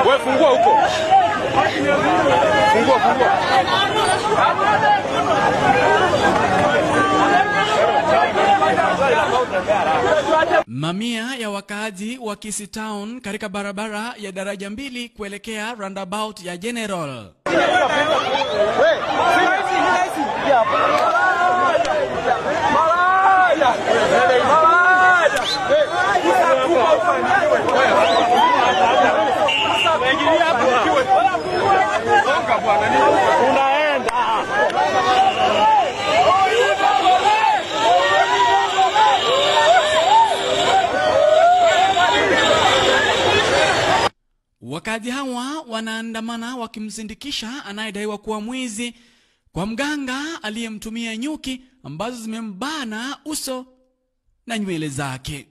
Wewe fungua huko. Fungua. Mamia ya wakazi wa Kisii Town katika barabara ya daraja 2 kuelekea roundabout ya General. Wakazi hawa wanaandamana wakimsindikisha anayedaiwa kuwa mwizi kwa mganga aliyemtumia nyuki ambazo zimembana uso na nywele zake.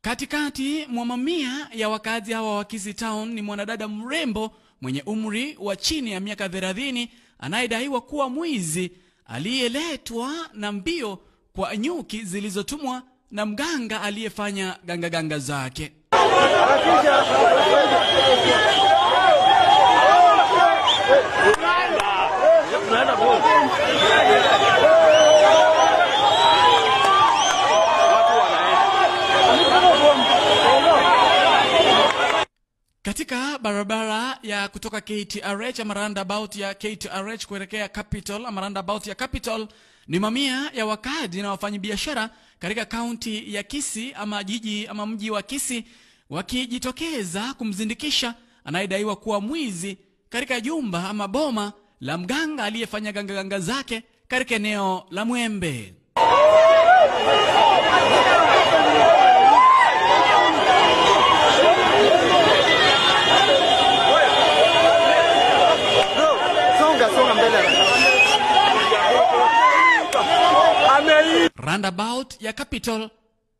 Katikati mwa mamia ya wakazi hawa wa Kisii Town ni mwanadada mrembo mwenye umri wa chini ya miaka 30 anayedaiwa kuwa mwizi aliyeletwa na mbio kwa nyuki zilizotumwa na mganga aliyefanya ganga zake. Katika barabara ya kutoka KTRH ama roundabout ya KTRH kuelekea Capital ama roundabout ya Capital ni mamia ya wakazi na wafanyabiashara katika kaunti ya Kisii ama jiji ama mji wa Kisii wakijitokeza kumzindikisha anayedaiwa kuwa mwizi katika jumba ama boma la mganga aliyefanya ganga zake katika eneo la Mwembe. Roundabout ya Capital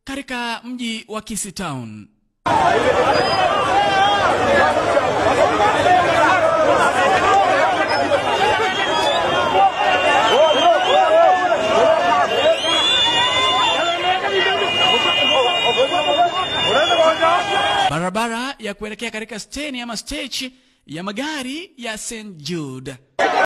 katika mji wa Kisii Town. Barabara ya kuelekea katika steni ama stage ya magari ya St. Jude.